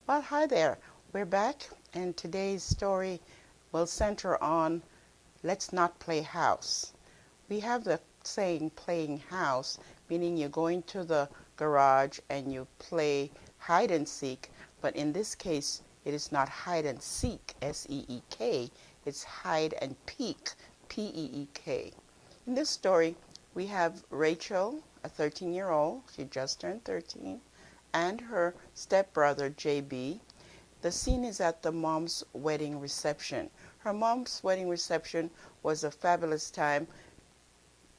Well, hi there. We're back, and today's story will center on let's not play house. We have the saying playing house, meaning you go into the garage and you play hide and seek, but in this case, it is not hide and seek, S-E-E-K, it's hide and peek, P-E-E-K. In this story, we have Rachel, a 13-year-old, she just turned 13, and her stepbrother, JB. The scene is at the mom's wedding reception. Her mom's wedding reception was a fabulous time.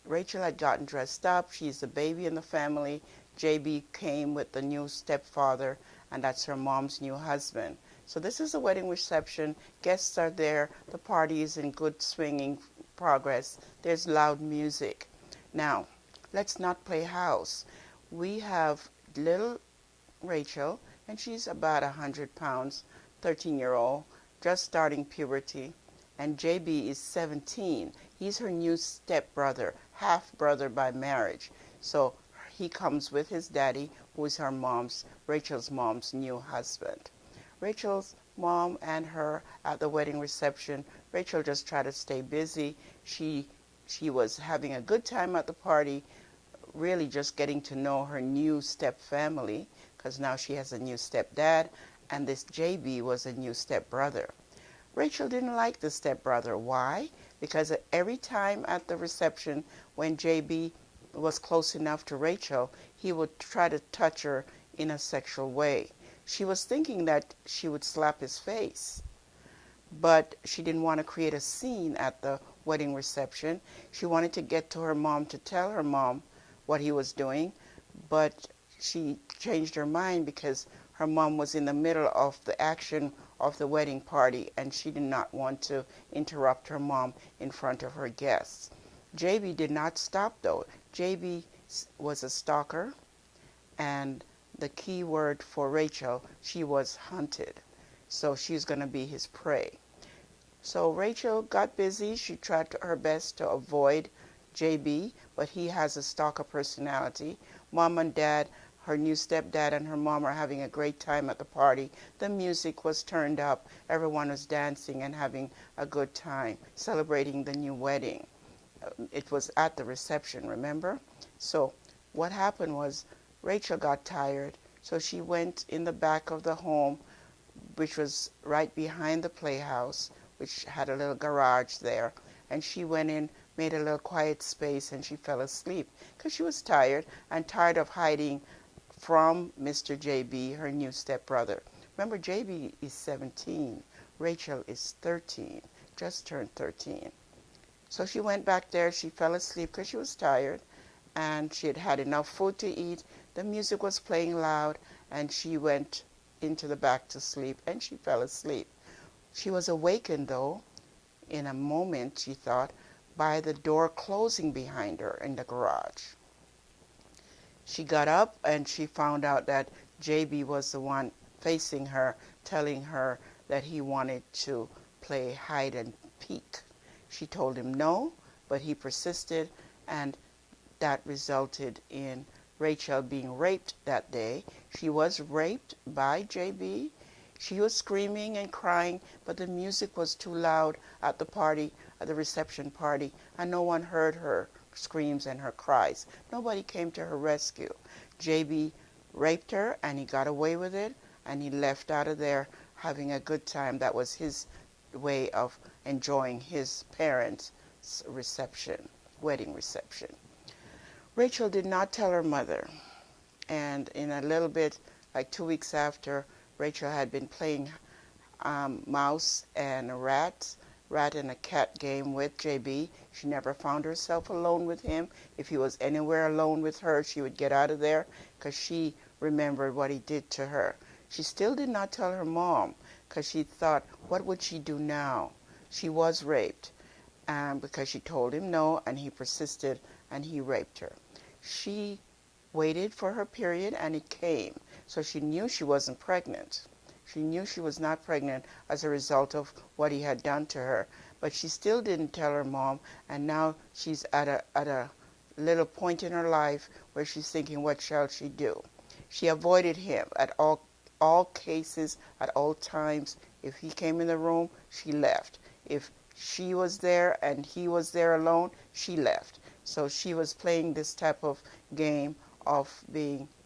Rachel had gotten dressed up. She's the baby in the family. JB came with the new stepfather, and that's her mom's new husband. So this is a wedding reception. Guests are there. The party is in good swinging progress. There's loud music. Now, let's not play house. We have little Rachel, and she's about 100 pounds, 13-year-old, just starting puberty. And JB is 17. He's her new stepbrother, half-brother by marriage. So he comes with his daddy, who is Rachel's mom's new husband. Rachel's mom and her at the wedding reception. Rachel just tried to stay busy. She was having a good time at the party, really just getting to know her new step family, because now she has a new stepdad, and this JB was a new stepbrother. Rachel didn't like the stepbrother. Why? Because every time at the reception when JB was close enough to Rachel, he would try to touch her in a sexual way. She was thinking that she would slap his face, but she didn't want to create a scene at the wedding reception. She wanted to get to her mom to tell her mom what he was doing, but she changed her mind because her mom was in the middle of the action of the wedding party, and she did not want to interrupt her mom in front of her guests. JB did not stop, though. JB was a stalker, and the key word for Rachel, she was hunted. So she's going to be his prey. So Rachel got busy. She tried her best to avoid JB, but he has a stalker personality. Mom and dad, her new stepdad and her mom are having a great time at the party. The music was turned up. Everyone was dancing and having a good time, celebrating the new wedding. It was at the reception, remember? So what happened was Rachel got tired, so she went in the back of the home, which was right behind the playhouse, which had a little garage there, and she went in, made a little quiet space, and she fell asleep because she was tired and tired of hiding from Mr. JB, her new stepbrother. Remember, JB is 17. Rachel is 13, just turned 13. So she went back there. She fell asleep because she was tired, and she had had enough food to eat. The music was playing loud, and she went into the back to sleep, and she fell asleep. She was awakened, though, in a moment, she thought, by the door closing behind her in the garage. She got up and she found out that JB was the one facing her, telling her that he wanted to play hide and peek. She told him no, but he persisted, and that resulted in Rachel being raped that day. She was raped by JB. She was screaming and crying, but the music was too loud at the party, at the reception party, and no one heard her screams and her cries. Nobody came to her rescue. JB raped her, and he got away with it, and he left out of there having a good time. That was his way of enjoying his parents' reception, wedding reception. Rachel did not tell her mother, and in a little bit, like 2 weeks after, Rachel had been playing mouse and a rat and a cat game with JB. She never found herself alone with him. If he was anywhere alone with her, she would get out of there because she remembered what he did to her. She still did not tell her mom because she thought, what would she do now? She was raped because she told him no, and he persisted, and he raped her. She waited for her period, and it came. So she knew she wasn't pregnant. She knew she was not pregnant as a result of what he had done to her. But she still didn't tell her mom, and now she's at a little point in her life where she's thinking, what shall she do? She avoided him at all all cases, at all times, if he came in the room, she left. If she was there and he was there alone, she left. So she was playing this type of game of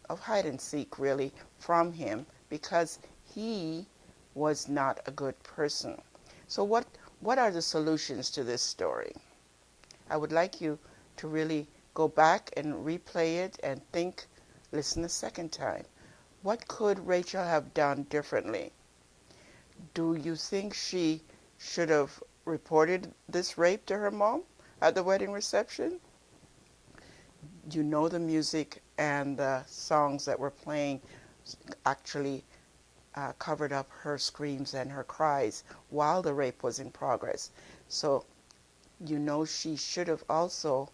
hide and seek, really, from him, because he was not a good person. So what are the solutions to this story? I would like you to really go back and replay it and think, listen a second time. What could Rachel have done differently? Do you think she should have reported this rape to her mom at the wedding reception? You know, the music and the songs that were playing actually covered up her screams and her cries while the rape was in progress. So you know she should have also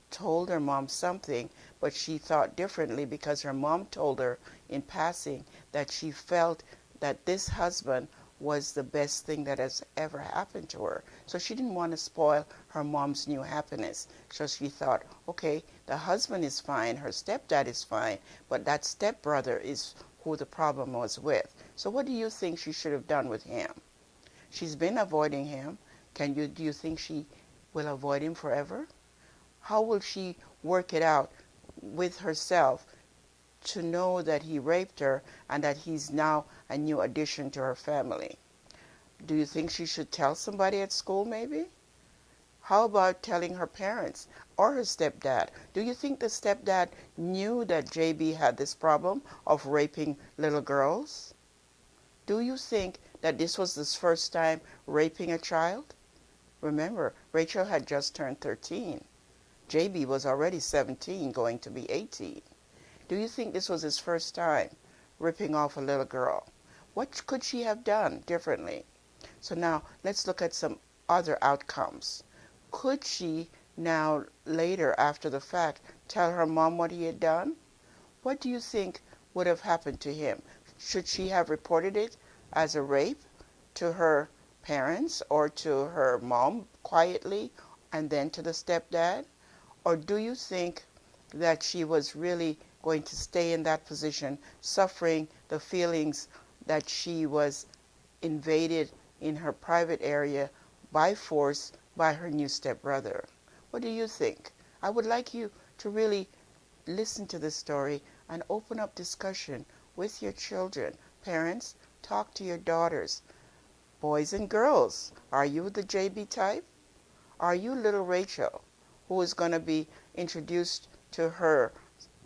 told her mom something, but she thought differently because her mom told her in passing that she felt that this husband was the best thing that has ever happened to her. So she didn't want to spoil her mom's new happiness. So she thought, okay, the husband is fine, her stepdad is fine, but that stepbrother is who the problem was with. So what do you think she should have done with him? She's been avoiding him. Do you think she will avoid him forever? How will she work it out with herself to know that he raped her and that he's now a new addition to her family? Do you think she should tell somebody at school maybe? How about telling her parents or her stepdad? Do you think the stepdad knew that JB had this problem of raping little girls? Do you think that this was his first time raping a child? Remember, Rachel had just turned 13. JB was already 17, going to be 18. Do you think this was his first time ripping off a little girl? What could she have done differently? So now let's look at some other outcomes. Could she now, later after the fact, tell her mom what he had done? What do you think would have happened to him? Should she have reported it as a rape to her parents or to her mom quietly and then to the stepdad? Or do you think that she was really going to stay in that position, suffering the feelings that she was invaded in her private area by force by her new stepbrother? What do you think? I would like you to really listen to this story and open up discussion with your children. Parents, talk to your daughters. Boys and girls, are you the JB type? Are you little Rachel, who is going to be introduced to her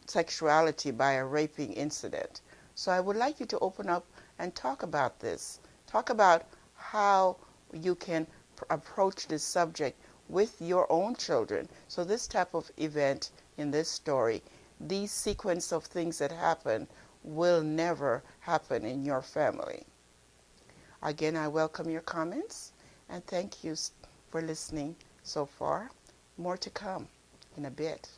sexuality by a raping incident? So I would like you to open up and talk about this. Talk about how you can approach this subject with your own children. So this type of event in this story, these sequence of things that happen will never happen in your family. Again, I welcome your comments and thank you for listening so far. More to come in a bit.